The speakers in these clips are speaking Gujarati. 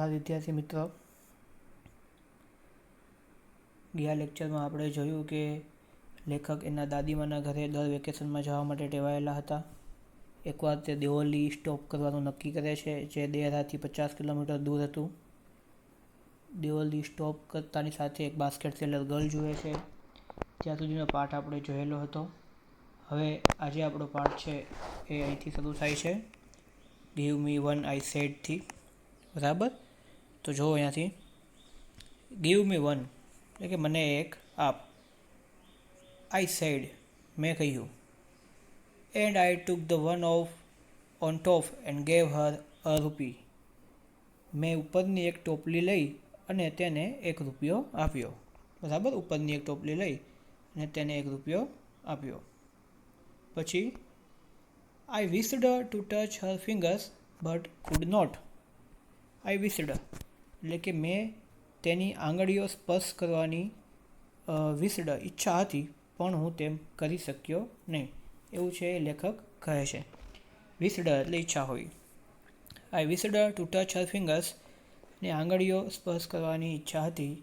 નમસ્કાર વિદ્યાર્થી મિત્રો, ગયા લેક્ચરમાં આપણે જોયું કે લેખક એના દાદીમાના ઘરે દર વેકેશનમાં જવા માટે ટેવાયેલા હતા. એકવાર તે દેવલી સ્ટોપ કરવાનું નક્કી કરે છે, જે દેરાથી 50 કિલોમીટર દૂર હતું. દેવલી સ્ટોપ કરતાની સાથે એક બાસ્કેટ સેલર ગર્લ જુએ છે. ત્યાં સુધીનો પાઠ આપણે જોયેલો હતો. હવે આજે આપણો પાઠ છે એ અહીંથી શરૂ થાય છે. ગીવ મી વન આઈ સેડથી. બરાબર, તો જો અહીંયાથી ગીવ મી વન એટલે કે મને એક આપ. આઈ સેડ મેં કહ્યું. And I took the one of on top and gave her a rupee. મેં ઉપરની એક ટોપલી લઈ અને તેને ₹1 આપ્યો. બરાબર, ઉપરની એક ટોપલી લઈ અને તેને ₹1 આપ્યો. પછી I wished to touch her fingers but could not. I wished એટલે કે મેં તેની આંગળીઓ સ્પર્શ કરવાની વિશ્ડ ઈચ્છા હતી, પણ હું તેમ કરી શક્યો નહીં. એવું છે એ લેખક કહે છે. વિશ્ડ એટલે ઈચ્છા હોય. I wished to touch her fingers ને આંગળીઓ સ્પર્શ કરવાની ઈચ્છા હતી,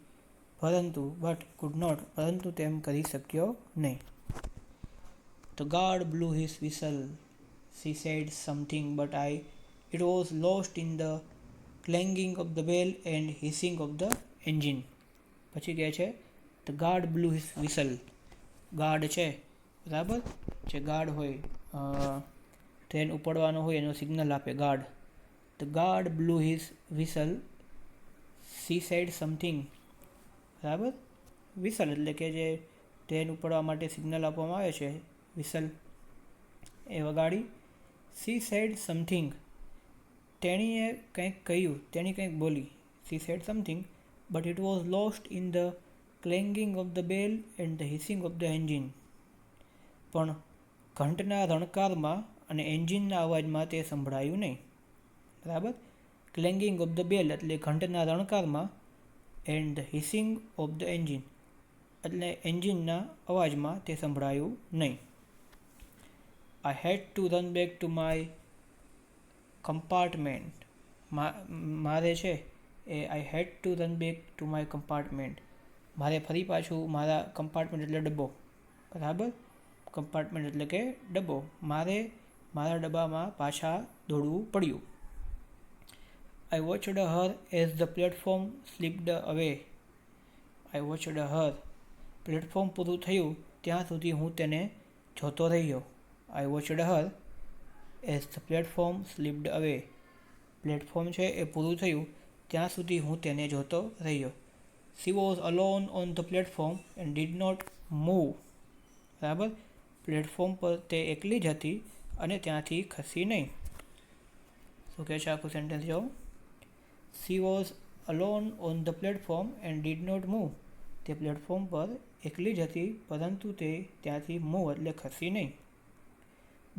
બટ કુડ નોટ પરંતુ તેમ કરી શક્યો નહીં. The guard blew his whistle. She said something, but it was lost in the clanging of the bell and hissing of the engine. પછી કહે છે the guard blew his whistle. Guard છે, બરાબર, જે ગાર્ડ હોય, ટ્રેન ઉપડવાનો હોય એનો સિગ્નલ આપે guard. The guard blew his whistle. She said something. બરાબર, વિસલ એટલે કે જે ટ્રેન ઉપડવા માટે સિગ્નલ આપવામાં આવે છે, વિસલ એ વગાડી. She said something. તેણીએ કંઈક કહ્યું, તેણી કંઈક બોલી. She said something, but it was lost in the clanging of the bell and the hissing of the engine. પણ ઘંટના રણકારમાં અને એન્જિનના અવાજમાં તે સંભળાયું નહીં. બરાબર, ક્લેંગિંગ ઓફ ધ બેલ એટલે ઘંટના રણકારમાં, and the hissing of the engine એટલે એન્જિનના અવાજમાં તે સંભળાયું નહીં. I had to run back to my compartment. મારે છે એ I had to run back to my compartment. મારે ફરી પાછું મારા કમ્પાર્ટમેન્ટ એટલે ડબ્બો. બરાબર, કમ્પાર્ટમેન્ટ એટલે કે ડબ્બો. મારે મારા ડબ્બામાં પાછા દોડવું પડ્યું. I watched her as the platform slipped away. I watched her. Platform પૂરું થયું ત્યાં સુધી હું તેને જોતો રહ્યો. I watched her as the platform slipped away. Platform છે એ પૂરું થયું ત્યાં સુધી હું તેને જોતો રહ્યો. She was alone on the platform and did not move. બરાબર, પ્લેટફોર્મ પર તે એકલી જ હતી અને ત્યાંથી ખસી નહીં. શું કહે છે આખું સેન્ટેન્સ જો. She was alone on the platform and did not move. તે પ્લેટફોર્મ પર એકલી જ હતી પરંતુ તે ત્યાંથી મૂવ એટલે ખસી નહીં.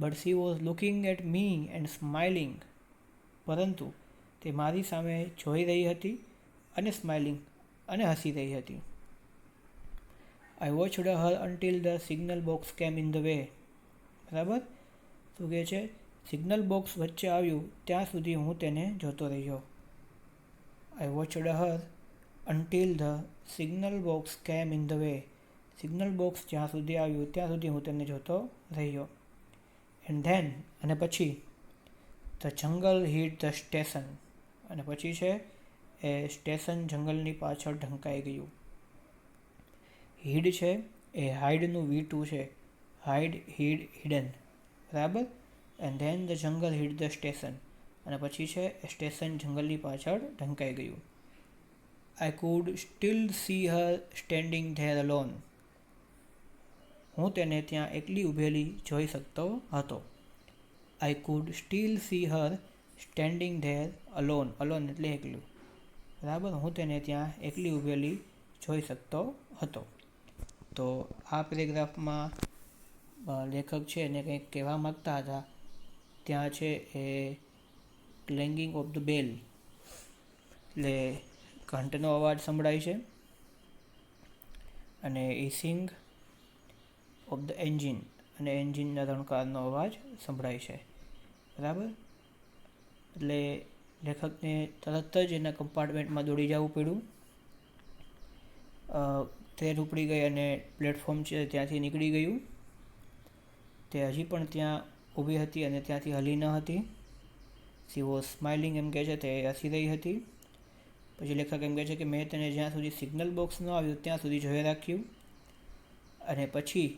But she was looking at me and smiling. પરંતુ તે મારી સામે જોઈ રહી હતી અને સ્માઇલિંગ અને હસી રહી હતી. I watched her until the signal box came in the way. બરાબર, શું કહે છે, સિગ્નલ બોક્સ વચ્ચે આવ્યું ત્યાં સુધી હું તેને જોતો રહ્યો. I watched her until the signal box came in the way. Signal box જ્યાં સુધી આવ્યું ત્યાં સુધી હું તેને જોતો રહ્યો. And then અને પછી the jungle hid the station. અને પછી છે એ સ્ટેશન જંગલની પાછળ ઢંકાઈ ગયું. હિડ છે એ હાઇડનું V2 છે. Hide, hid, hidden. બરાબર, and then the jungle hid the station. અને પછી છે સ્ટેશન જંગલની પાછળ ઢંકાઈ ગયું. I could still see her standing there alone. હું તેને ત્યાં એકલી ઊભેલી જોઈ શકતો હતો. I could still see her standing there alone. alone એટલે એકલું. બરાબર, હું તેને ત્યાં એકલી ઊભેલી જોઈ શકતો હતો. તો આ પેરેગ્રાફમાં લેખક છે એને કંઈક કહેવા માગતા હતા. ત્યાં છે એ ક્લેંગિંગ ઓફ ધ બેલ એટલે ઘંટનો અવાજ સંભળાય છે અને હિસિંગ ઓફ ધ એન્જિન અને એન્જિનના રણકારનો અવાજ સંભળાય છે. બરાબર, એટલે લેખકને તરત જ એના કમ્પાર્ટમેન્ટમાં દોડી જવું પડ્યું. ટ્રેન ઉપડી ગઈ અને પ્લેટફોર્મ છે ત્યાંથી નીકળી ગયું. તે હજી પણ ત્યાં ઊભી હતી અને ત્યાંથી હલી ન હતી. શી વોઝ સ્માઇલિંગ એમ કહે છે, તે હસી રહી હતી. પછી લેખક એમ કહે છે કે મેં તેને જ્યાં સુધી સિગ્નલ બોક્સ ન આવ્યું ત્યાં સુધી જોઈ રાખ્યું અને પછી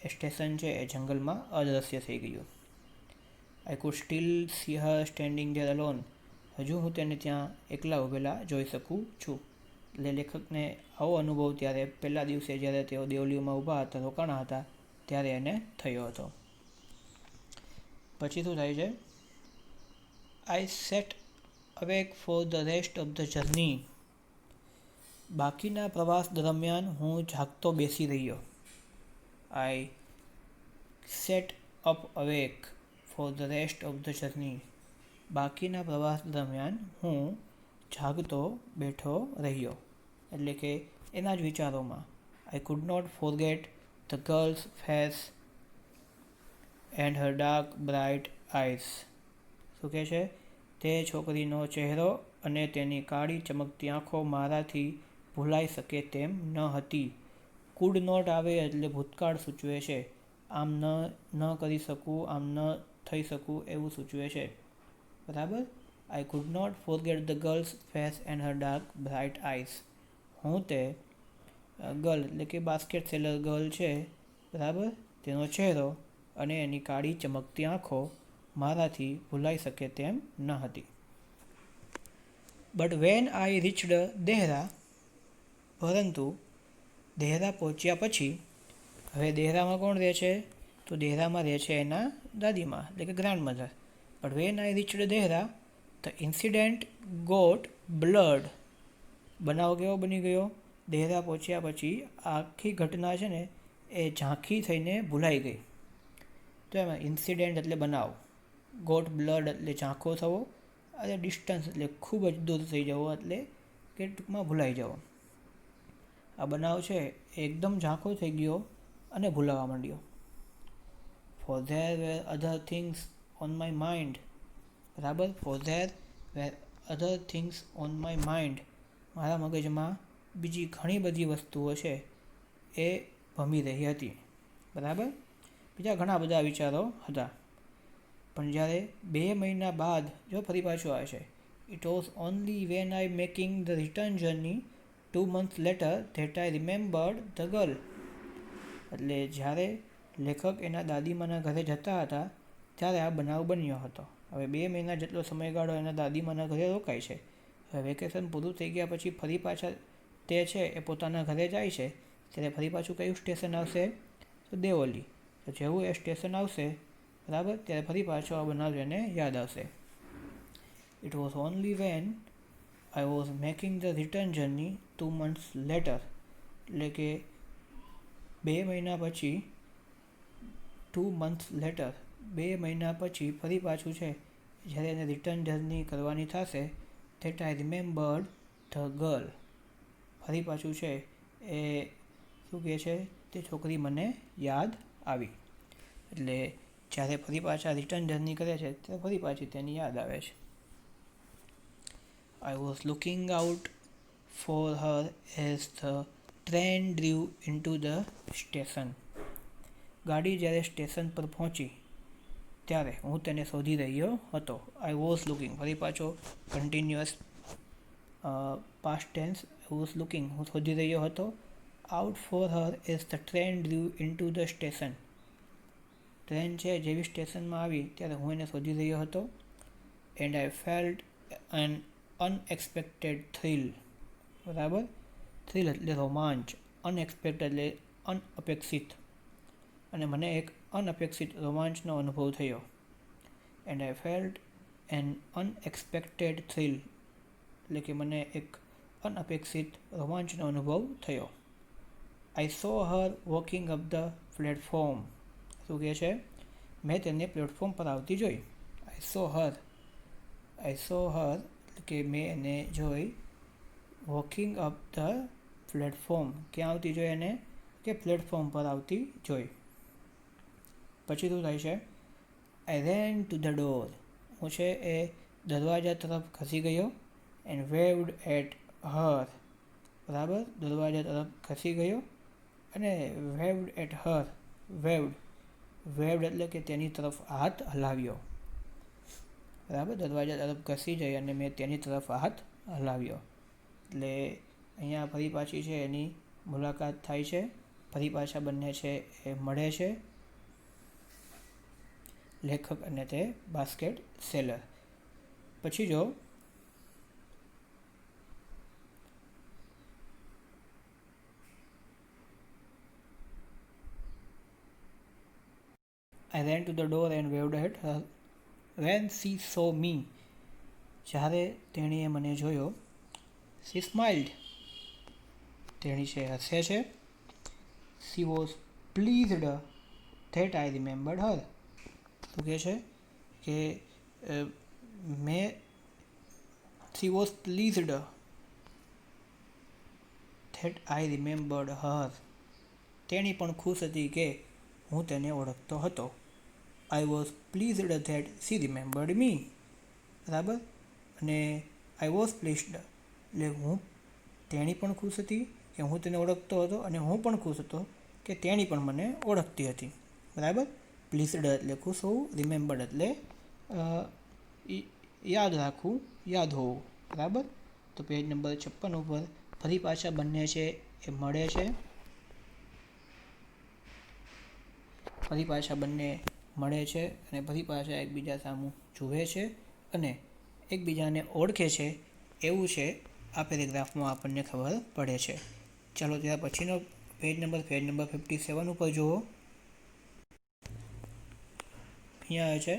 એ સ્ટેશન છે એ જંગલમાં અદૃશ્ય થઈ ગયું. I could steel C Har standing there alone. હજુ હું તેને ત્યાં એકલા ઊભેલા જોઈ શકું છું. એટલે લેખકને આવો અનુભવ ત્યારે પહેલા દિવસે જ્યારે તેઓ દેવલીઓમાં ઊભા હતા, રોકાણા હતા, ત્યારે એને થયો હતો. પછી શું થાય છે? I sat awake for the rest of the journey. બાકીના પ્રવાસ દરમિયાન હું જાગતો બેસી રહ્યો. I sat up awake for the rest of the journey. બાકીના પ્રવાસ દરમિયાન હું જાગતો બેઠો રહ્યો. એટલે કે એના જ વિચારોમાં. I could not forget the girl's face and her dark bright eyes. શું કહે છે? તે છોકરીનો ચહેરો અને તેની કાળી ચમકતી આંખો મારાથી ભૂલાઈ શકે તેમ ન હતી. કુડ નોટ આવે એટલે ભૂતકાળ સૂચવે છે. આમ ન કરી શકું, આમ ન થઈ શકું એવું સૂચવે છે. બરાબર? I could not forget the girl's face and her dark bright eyes. હું તે ગર્લ એટલે કે બાસ્કેટ સેલર ગર્લ છે, બરાબર, તેનો ચહેરો અને એની કાળી ચમકતી આંખો મારાથી ભૂલાઈ શકે તેમ ન હતી. But when I reached Dehra. પરંતુ દેહરા પહોંચ્યા પછી, હવે દેહરામાં કોણ રહે છે? તો દેહરામાં રહે છે એના દાદીમા એટલે કે grandmother. But when I reached Dehra the incident got blurred. બનાવ કેવો બની ગયો? દેહરા પહોંચ્યા પછી આખી ઘટના છે ને એ ઝાંખી થઈને ભૂલાઈ ગઈ. તો એમાં ઇન્સિડેન્ટ એટલે બનાવ, ગોટ બ્લડ એટલે ઝાંખો થવો, અને ડિસ્ટન્સ એટલે ખૂબ જ દૂર થઈ જવો, એટલે કે ટૂંકમાં ભૂલાઈ જવો. આ બનાવ છે એ એકદમ ઝાંખો થઈ ગયો અને ભૂલાવા માંડ્યો. For there were other things on my mind. બરાબર? For there were other things on my mind. મારા મગજમાં બીજી ઘણી બધી વસ્તુઓ છે એ ભમી રહી હતી. બરાબર? બીજા ઘણા બધા વિચારો હતા. પણ જ્યારે 2 મહિના બાદ જો ફરી પાછું આવે છે, it was only when I making the return journey 2 months later that I remembered the girl. એટલે જ્યારે લેખક એના દાદીમાના ઘરે જતા હતા ત્યારે આ બનાવ બન્યો હતો. હવે 2 મહિના જેટલો સમયગાળો એના દાદીમાના ઘરે રોકાય છે. હવે વેકેશન પૂરું થઈ ગયા પછી ફરી પાછા તે છે એ પોતાના ઘરે જાય છે, ત્યારે ફરી પાછું કયું સ્ટેશન આવશે? તો દેવોલી. તો જેવું એ સ્ટેશન આવશે, બરાબર, ત્યારે ફરી પાછો આ બનાવ એને યાદ આવશે. It was only when I was making the return journey 2 months later. એટલે કે 2 મહિના પછી, 2 months later, 2 મહિના પછી ફરી પાછું છે જ્યારે એને રિટર્ન જર્ની કરવાની થશે, that I remembered the girl. ફરી પાછું છે એ શું કહે છે? તે છોકરી મને યાદ આવી. એટલે જ્યારે ફરી પાછા રિટર્ન જર્ની કરે છે ત્યારે ફરી પાછી તેની યાદ આવે છે. I was looking out for her as the train drew into the station. ગાડી જ્યારે સ્ટેશન પર પહોંચી ત્યારે હું તેને શોધી રહ્યો હતો. આઈ વોઝ લુકિંગ, ફરી પાછો continuous past tense. I was looking, હું શોધી રહ્યો હતો. Out for her as the train drove into the station. Train છે જેવી સ્ટેશનમાં આવી ત્યારે હું એને શોધી રહ્યો હતો. And I felt an unexpected thrill. બરાબર? થ્રિલ એટલે રોમાંચ, અનએક્સપેક્ટેડ એટલે અનઅપેક્ષિત, અને મને એક અનઅપેક્ષિત રોમાંચનો અનુભવ થયો. And I felt an unexpected thrill એટલે કે મને એક અનઅપેક્ષિત રોમાંચનો અનુભવ થયો. I saw her walking up the platform. શું કહે છે? મેં તેને પ્લેટફોર્મ પર આવતી જોઈ. આઈ સો હર એટલે કે મેં એને જોઈ. વોકિંગ અપ ધ પ્લેટફોર્મ, ક્યાં આવતી જોઈ એને? કે પ્લેટફોર્મ પર આવતી જોઈ. પછી શું થાય છે? આઈ રેન ટુ ધ ડોર. હું છે એ દરવાજા તરફ ખસી ગયો એન્ડ વેવડ એટ હર. બરાબર, દરવાજા તરફ ખસી ગયો અને વેવડ એટ હર. વેવડ એટલે કે તેની તરફ હાથ હલાવ્યો. બરાબર, દરવાજા તરફ ઘસી જઈ અને મેં તેની તરફ હાથ હલાવ્યો. એટલે અહીંયા ફરી પાછી છે એની મુલાકાત થાય છે, ફરી પાછા બંને છે એ મળે છે, લેખક અને તે બાસ્કેટ સેલર. પછી જો I ran to the door and waved at her. When she saw me, જ્યારે તેણીએ મને જોયો, she smiled. તેણી છે હસે છે. She was pleased that I remembered her. શું કહે છે કે મેં she was pleased that I remembered her. તેણી પણ ખુશ હતી કે હું તેને ઓળખતો હતો. I was pleased that she remembered me. બરાબર, અને I was pleased એટલે તેણી પણ ખુશ હતી કે હું તેને ઓળખતો હતો અને હું પણ ખુશ હતો કે તેણી પણ મને ઓળખતી હતી. બરાબર, પ્લીઝડ એટલે ખુશ હોવું, રિમેમ્બર્ડ એટલે યાદ રાખવું, યાદ હોવું. બરાબર, તો પેજ નંબર 56 ઉપર ફરી પાછા બંને છે એ મળે છે, ફરી પાછા બંને મળે છે અને ફરી પાછા એકબીજા સામું જુએ છે અને એકબીજાને ઓળખે છે એવું છે આ પેરેગ્રાફમાં આપણને ખબર પડે છે. ચાલો ત્યાર પછીનો પેજ નંબર 57 ઉપર જુઓ. અહીંયા છે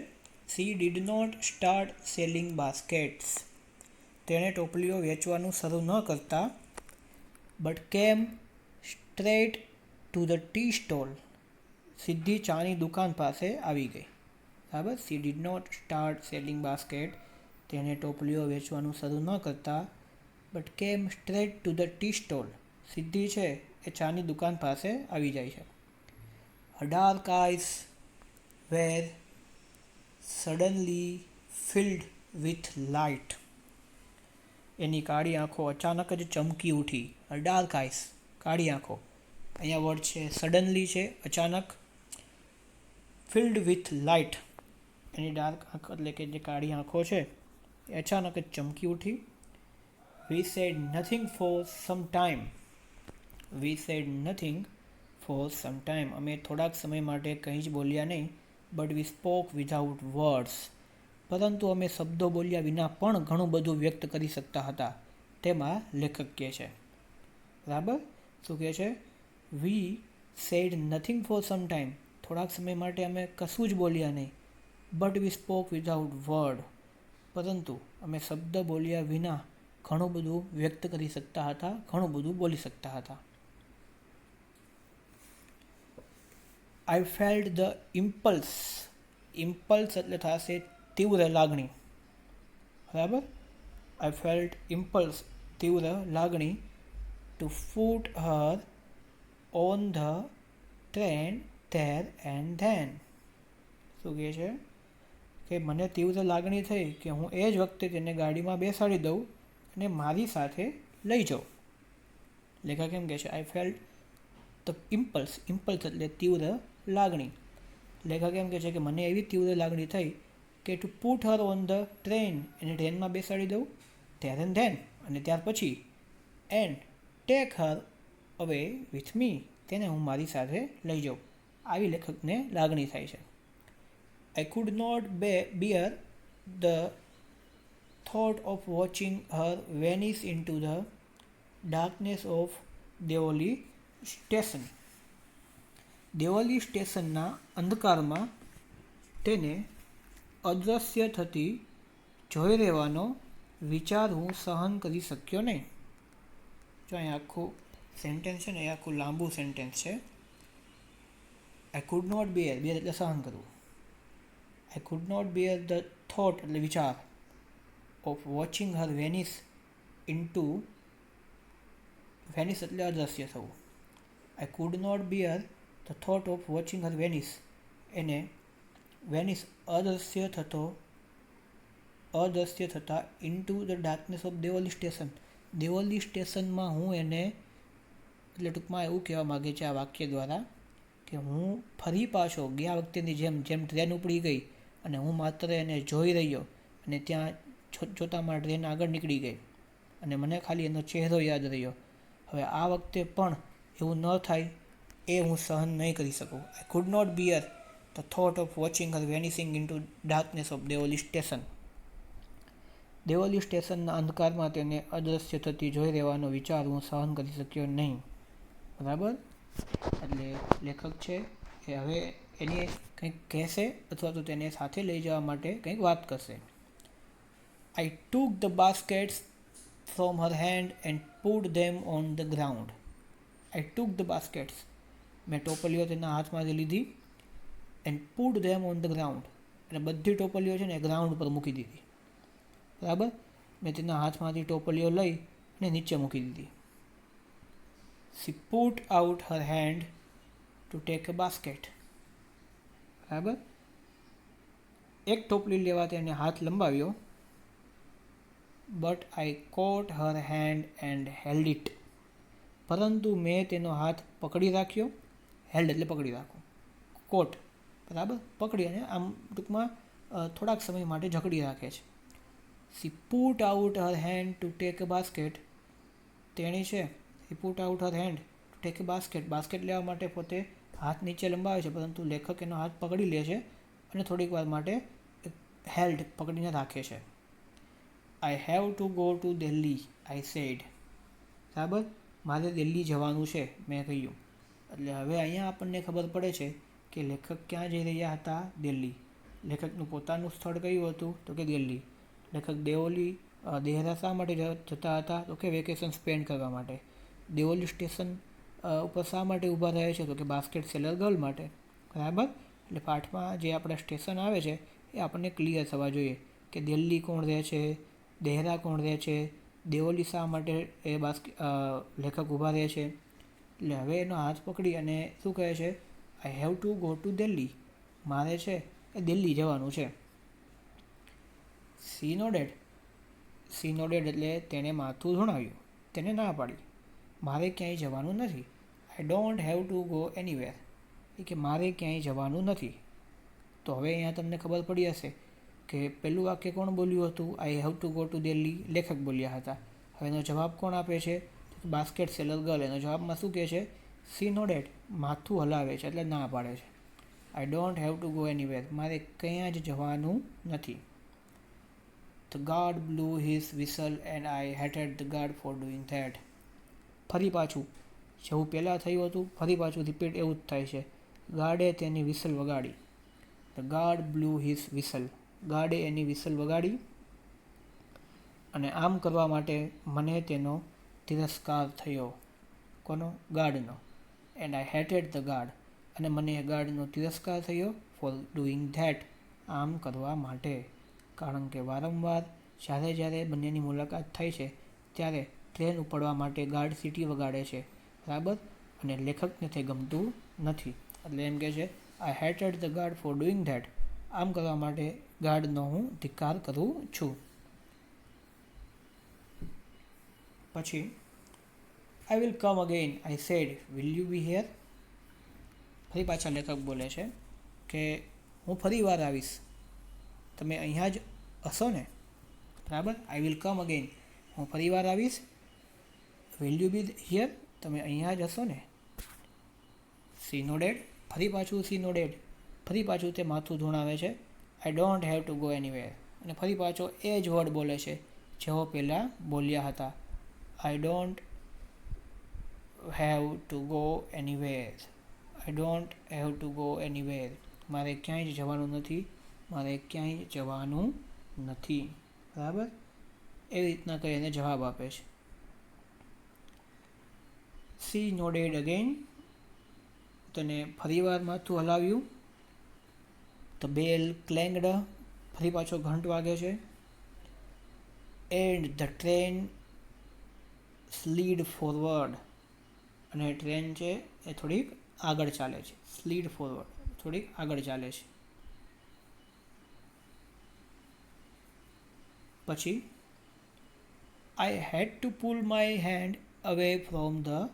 She did not start selling baskets. તેણે ટોપલીઓ વેચવાનું શરૂ ન કરતા but came straight to the tea stall. સીધી ચાની દુકાન પાસે આવી ગઈ. બરાબર, She did not start selling basket. તેણે ટોપલીઓ વેચવાનું શરૂ ન કરતા but came straight to the tea stall. સીધી છે એ ચાની દુકાન પાસે આવી જાય છે. Her dark eyes were suddenly filled with light. એની કાળી આંખો અચાનક જ ચમકી ઉઠી. Her dark eyes, કાળી આંખો. અહીંયા વર્ડ છે સડનલી છે, અચાનક. Field with light, any dark આંખ એટલે કે જે કાળી આંખો છે એ અચાનક જ ચમકી ઉઠી. We said nothing for some time. We said nothing for some time. અમે થોડાક સમય માટે કંઈ જ બોલ્યા નહીં. But we spoke without words. પરંતુ અમે શબ્દો બોલ્યા વિના પણ ઘણું બધું વ્યક્ત કરી શકતા હતા, તેમાં લેખક કહે છે. બરાબર, શું કહે છે? We said nothing for some time. થોડાક સમય માટે અમે કશું જ બોલ્યા નહીં. But we spoke without word. પરંતુ અમે શબ્દ બોલ્યા વિના ઘણું બધું વ્યક્ત કરી શકતા હતા, ઘણું બધું બોલી શકતા હતા. I felt the impulse. Impulse એટલે થશે તીવ્ર લાગણી. બરાબર, I felt impulse, તીવ્ર લાગણી, to put her on the train there and then. શું કહે છે કે મને તીવ્ર લાગણી થઈ કે હું એ જ વખતે તેને ગાડીમાં બેસાડી દઉં અને મારી સાથે લઈ જાઉં. લેખક એમ કહે છે આઈ ફેલ્ટ ધ ઇમ્પલ્સ. ઇમ્પલ્સ એટલે તીવ્ર લાગણી. લેખક એમ કહે છે કે મને એવી તીવ્ર લાગણી થઈ કે two put Har on the train, એને ટ્રેનમાં બેસાડી દઉં, ધેર એન્ડ ધેન, અને ત્યાર પછી, એન્ડ ટેક હર અવે વિથ મી, તેને હું મારી સાથે લઈ જાઉં. આવી લેખકને લાગણી થાય છે. I could not bear the thought of watching her vanish into the darkness of Deoli station. Deoli સ્ટેશનના અંધકારમાં તેને અદૃશ્ય થતી જોઈ રહેવાનો વિચાર હું સહન કરી શક્યો નહીં. જો અહીં આખું સેન્ટેન્સ છે ને, એ આખું લાંબુ સેન્ટેન્સ છે. I could not bear, bear એટલે સહન કરવું. I could not bear the thought એટલે વિચાર, of watching her vanish into, vanish એટલે અદૃશ્ય થવું. I could not bear the thought of watching her vanish, એને વેનિશ અદૃશ્ય થતો, અદૃશ્ય થતાં into the darkness of Deoli station. Deoli સ્ટેશનમાં હું એને, એટલે ટૂંકમાં એવું કહેવા માગે છે આ વાક્ય દ્વારા કે હું ફરી પાછો ગયા વખતેની જેમ ટ્રેન ઉપડી ગઈ અને હું માત્ર એને જોઈ રહ્યો અને ત્યાં જોતામાં ટ્રેન આગળ નીકળી ગઈ અને મને ખાલી એનો ચહેરો યાદ રહ્યો. હવે આ વખતે પણ એવું ન થાય એ હું સહન નહીં કરી શકું. I could not bear the thought of watching her vanishing into darkness of Deoli station. Deoli સ્ટેશનના અંધકારમાં તેને અદૃશ્ય થતી જોઈ રહેવાનો વિચાર હું સહન કરી શક્યો નહીં. બરાબર. એટલે લેખક છે એ હવે એની કંઈક કહેશે અથવા તો તેને સાથે લઈ જવા માટે કંઈક વાત કરશે. I took the baskets from her hand and put them on the ground. I took the baskets. મેં ટોપલીઓ તેના હાથમાંથી લીધી and put them on the ground. અને બધી ટોપલીઓ છે ને ગ્રાઉન્ડ પર મૂકી દીધી. બરાબર. મેં તેના હાથમાંથી ટોપલીઓ લઈ અને નીચે મૂકી દીધી. She put out her hand to take a basket. બરાબર. એક ટોપલી લેવા તેને હાથ લંબાવ્યો. But I caught her hand and held it. પરંતુ મેં તેનો હાથ પકડી રાખ્યો. હેલ્ડ એટલે પકડી રાખવું. કોટ બરાબર પકડી અને આમ ટૂંકમાં થોડાક સમય માટે જકડી રાખે છે. She put out her hand to take a basket. તેણી છે she put out her hand to take a basket. Basket લેવા માટે પોતે હાથ નીચે લંબાવે છે પરંતુ લેખક એનો હાથ પકડી લે છે અને થોડીક વાર માટે હેલ્ડ પકડીને રાખે છે. I have to go to Delhi, I said. બરાબર. મારે દિલ્હી જવાનું છે મેં કહ્યું. એટલે હવે અહીંયા આપણને ખબર પડે છે કે લેખક ક્યાં જઈ રહ્યા હતા? દિલ્હી. લેખકનું પોતાનું સ્થળ કયું હતું? તો કે દિલ્હી. લેખક દેહરા શા માટે જતા હતા? તો કે વેકેશન સ્પેન્ડ કરવા માટે. દેવોલી સ્ટેશન ઉપર શા માટે ઊભા રહે છે? તો કે બાસ્કેટ સેલર ગર્લ માટે. બરાબર. એટલે પાઠમાં જે આપણા સ્ટેશન આવે છે એ આપણને ક્લિયર થવા જોઈએ કે દિલ્હી કોણ રહે છે, દેહરા કોણ રહે છે, દેવોલી શા માટે એ લેખક ઊભા રહે છે. એટલે હવે એનો હાથ પકડી અને શું કહે છે? I have to go to Delhi. મારે છે એ દિલ્હી જવાનું છે. She nodded. સી નોડેડ એટલે તેણે માથું ધુણાવ્યું. તેને ના પાડી. મારે ક્યાંય જવાનું નથી. I don't have to go anywhere. એ કે મારે ક્યાંય જવાનું નથી. તો હવે અહીંયા તમને ખબર પડી હશે કે પહેલું વાક્ય કોણ બોલ્યું હતું? I have to go to Delhi લેખક બોલ્યા હતા. હવે એનો જવાબ કોણ આપે છે? Basket seller girl. એનો જવાબમાં શું કહે છે? She nodded. માથું હલાવે છે એટલે ના પાડે છે. આઈ don't have to go anywhere. મારે ક્યાં જ જવાનું નથી. The guard blew his whistle and I hated the guard for doing that. ફરી પાછું જેવું પહેલાં થયું હતું ફરી પાછું રિપીટ એવું જ થાય છે. ગાર્ડે તેની વિસલ વગાડી. The guard blew his whistle. ગાર્ડે any whistle વગાડી અને આમ કરવા માટે મને તેનો તિરસ્કાર થયો. કોનો? ગાર્ડનો. And I hated the guard. અને મને ગાર્ડનો તિરસ્કાર થયો ફોર ડુઈંગ ધેટ. આમ કરવા માટે. કારણ કે વારંવાર જ્યારે બંનેની મુલાકાત થાય છે ત્યારે ટ્રેન ઉપડવા માટે ગાર્ડ સીટી વગાડે છે. બરાબર. અને લેખકને તે ગમતું નથી. એટલે એમ કહે છે I hated the guard for doing that. આમ કરવા માટે ગાર્ડનો હું ધિક્કાર કરું છું. પછી I will come again I said will you be here. ફરી પાછા લેખક બોલે છે કે હું ફરી વાર આવીશ, તમે અહીંયા જ હશો ને? બરાબર. I will come again. હું ફરી વાર આવીશ. Will you be here. તમે અહીંયા જ હશો ને? She nodded. ફરી પાછું સી નોડેડ. ફરી પાછું તે માથું ધુણાવે છે. આઈ don't have to go anywhere. અને ફરી પાછો એ જ વર્ડ બોલે છે જેવો પહેલાં બોલ્યા હતા. આઈ don't have to go anywhere. I don't have to go anywhere. મારે ક્યાંય જ જવાનું નથી. મારે ક્યાંય જવાનું નથી. બરાબર. એવી રીતના કહીને જવાબ આપે છે. She nodded again. તેને ફરીવાર માથું હલાવ્યું. The bell ક્લેંગડ. ફરી પાછો ઘંટ વાગે છે. And the train slid forward. અને ટ્રેન છે એ થોડીક આગળ ચાલે છે. Slid forward. થોડીક આગળ ચાલે છે. પછી I had to pull my hand away from the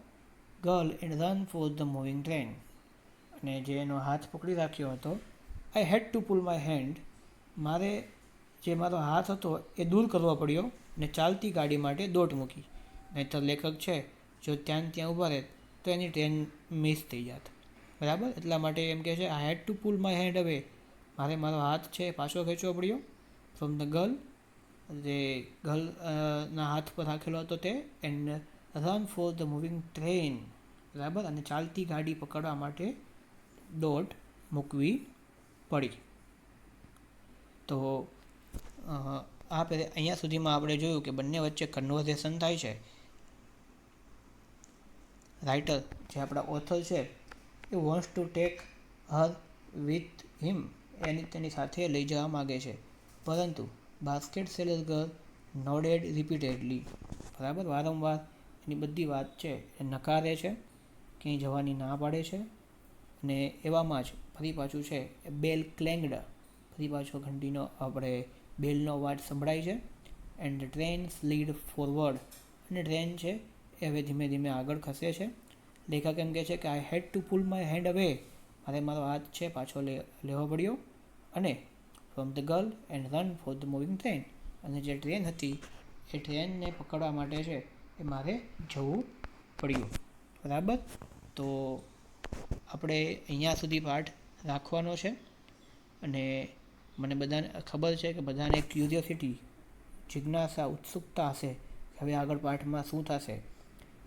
girl and run for the moving train. અને જે એનો હાથ પકડી રાખ્યો હતો, I had to pull my hand, મારે જે મારો હાથ હતો એ દૂર કરવો પડ્યો ને ચાલતી ગાડી માટે દોટ મૂકી. નહીંતર લેખક છે જો ત્યાં ઊભા રહે તો એની ટ્રેન મિસ થઈ જાત. બરાબર, એટલા માટે એમ કહે છે આઈ had to pull my hand અવે, મારે મારો હાથ છે પાછો ખેંચવો પડ્યો ફ્રોમ ધ ગર્લ, જે ગર્લ ના હાથ પર રાખેલો હતો તે, and run for the moving train. બરાબર, અને ચાલતી ગાડી પકડવા માટે દોટ મૂકવી પડી. તો અહીંયા સુધીમાં આપણે જોયું કે બંને વચ્ચે કન્વર્ઝેશન થાય છે. રાઇટર જે આપણા ઓથર છે એ wants to take her with him, તેની સાથે લઈ જવા માગે છે, પરંતુ basket seller girl nodded repeatedly. બરાબર, વારંવાર એની બધી વાત છે એ નકારે છે, ક્યાંય જવાની ના પાડે છે. અને એવામાં જ ફરી પાછું છે એ બેલ ક્લેંગડ, ફરી પાછો ઘંટીનો આપણે બેલનો અવાજ સંભળાય છે. એન્ડ ટ્રેન સ્લીડ ફોરવર્ડ, અને ટ્રેન છે એ હવે ધીમે ધીમે આગળ ખસે છે. લેખક એમ કહે છે કે આઈ had to pull my hand અવે, મારે મારો હાથ છે પાછો લેવો પડ્યો, અને from the girl and run for the moving train, અને જે ટ્રેન હતી એ ટ્રેનને પકડવા માટે છે એ મારે જવું પડ્યું. બરાબર, તો આપણે અહીંયા સુધી પાઠ રાખવાનો છે. અને મને બધાને ખબર છે કે બધાને ક્યુરિયોસિટી, જિજ્ઞાસા, ઉત્સુકતા હશે કે હવે આગળ પાઠમાં શું થશે.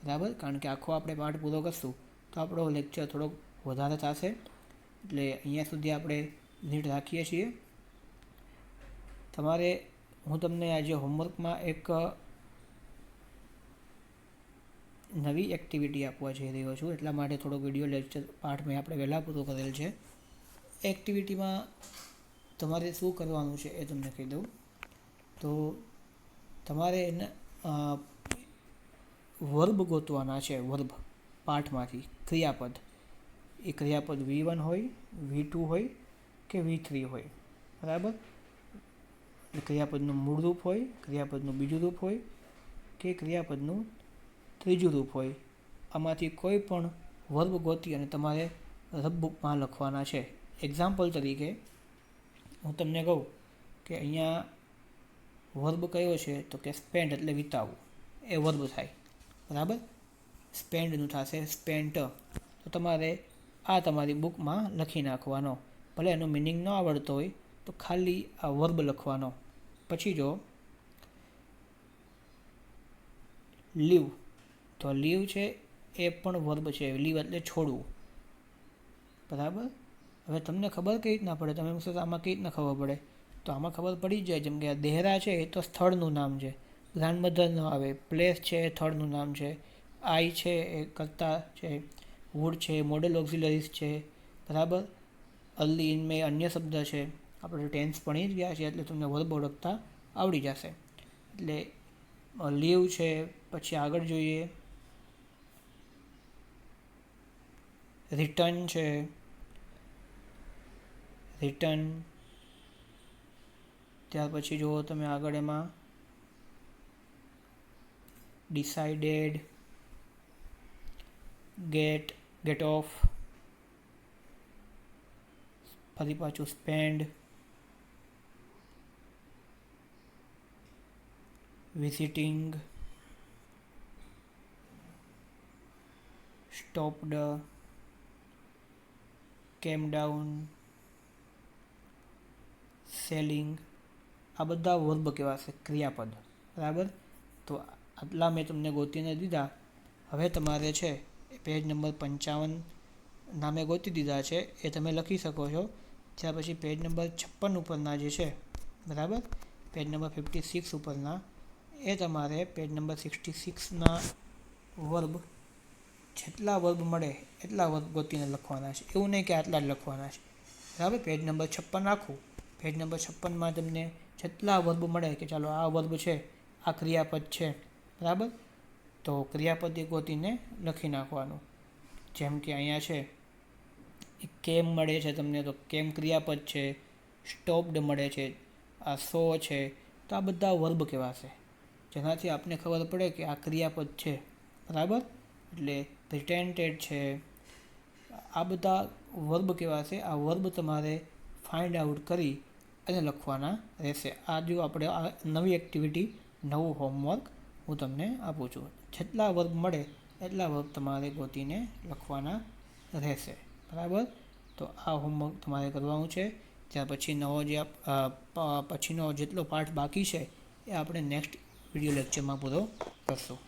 બરાબર, કારણ કે આખો આપણે પાઠ પૂરો કરશું તો આપણો લેક્ચર થોડોક વધારે થશે. એટલે અહીંયા સુધી આપણે લીડ રાખીએ છીએ. હું તમને આજે હોમવર્કમાં એક નવી એક્ટિવિટી આપવા જઈ રહ્યો છું, એટલા માટે થોડોક વિડીયો લેક્ચર પાઠ મેં આપણે વહેલા પૂરો કરેલ છે. એક્ટિવિટીમાં તમારે શું કરવાનું છે એ તમને કહી દઉં. તો તમારે વર્બ ગોતવાના છે. વર્બ પાઠમાંથી ક્રિયાપદ, એ ક્રિયાપદ V1 હોય, V2 હોય કે V3 હોય. બરાબર, ક્રિયાપદનું મૂળ રૂપ હોય, ક્રિયાપદનું બીજું રૂપ હોય કે ક્રિયાપદનું ત્રીજું રૂપ હોય. આમાંથી કોઈ પણ વર્બ ગોતી અને તમારે રબબુકમાં લખવાના છે. એક્ઝામ્પલ તરીકે હું તમને કહું કે અહીંયા વર્બ કયો છે, તો કે સ્પેન્ડ એટલે વિતાવવું, એ વર્બ થાય. બરાબર, સ્પેન્ડનું થશે સ્પેન્ટ. તો તમારે આ તમારી બુકમાં લખી નાખવાનો. ભલે એનો મિનિંગ ન આવડતો હોય તો ખાલી આ વર્બ લખવાનો. પછી જો લીવ, તો લીવ છે એ પણ વર્બ છે. લીવ એટલે છોડવું. બરાબર, હવે તમને ખબર કઈ રીતના પડે, તમે એમ આમાં કઈ રીતના ખબર પડે, તો આમાં ખબર પડી જાય. જેમ કે દેહરા છે એ તો સ્થળનું નામ છે, ગ્રાન્ડમધર ન આવે. પ્લેસ છે એ સ્થળનું નામ છે. આઈ છે એ કર્તા છે. વુડ છે મોડલ ઓક્ઝિલરીઝ છે. બરાબર, અર્લી ઇન મે અન્ય શબ્દ છે. આપણે ટેન્સ ભણી જ ગયા છે એટલે તમને વર્બ ઓળખતા આવડી જશે. એટલે લીવ છે. પછી આગળ જોઈએ રિટર્ન છે, રિટર્ન. ત્યાર પછી જુઓ તમે આગળ એમાં ડિસાઇડેડ, ગેટ ઓફ, ફરી પાછું સ્પેન્ડ, વિઝિટિંગ, સ્ટોપ્ડ, કેમ ડાઉન, સેલિંગ. આ બધા વર્બ કહેવાશે, ક્રિયાપદ. બરાબર, તો આટલા મેં તમને ગોતીને દીધા. હવે તમારે છે એ પેજ નંબર 55 નામે ગોતી દીધા છે, એ તમે લખી શકો છો. ત્યાર પછી પેજ નંબર 56 ઉપરના જે છે, બરાબર, પેજ નંબર 56 ઉપરના, એ તમારે પેજ નંબર 66ના વર્બ, જેટલા વર્બ મળે એટલા વર્બ ગોતીને લખવાના છે. એવું નહીં કે આટલા જ લખવાના છે. બરાબર, પેજ નંબર 56 રાખું. પેજ નંબર 56માં તમને જેટલા વર્બ મળે કે ચાલો આ વર્બ છે, આ ક્રિયાપદ છે, બરાબર, તો ક્રિયાપદ એ ગોતીને લખી નાખવાનું. જેમ કે અહીંયા છે કેમ મળે છે તમને, તો કેમ ક્રિયાપદ છે. સ્ટોપ્ડ મળે છે, આ સો છે, તો આ બધા વર્બ કહેવાશે, જેનાથી આપને ખબર પડે કે આ ક્રિયાપદ છે, બરાબર. એટલે પ્રિટેન્ટેડ છે, આ બધા વર્બ કહેવાશે. આ વર્બ તમારે ફાઇન્ડ આઉટ કરી અને લખવાના રહેશે. આ જો આપણે આ નવી એક્ટિવિટી, નવું હોમવર્ક હું તમને આપું છું. જેટલા વર્બ મળે એટલા વર્બ તમારે ગોતીને લખવાના રહેશે, બરાબર. તો આ હોમવર્ક તમારે કરવાનું છે. ત્યાર પછી નવો જે પછીનો જેટલો પાઠ બાકી છે એ આપણે નેક્સ્ટ વિડીયો લેક્ચરમાં પૂરો કરશું.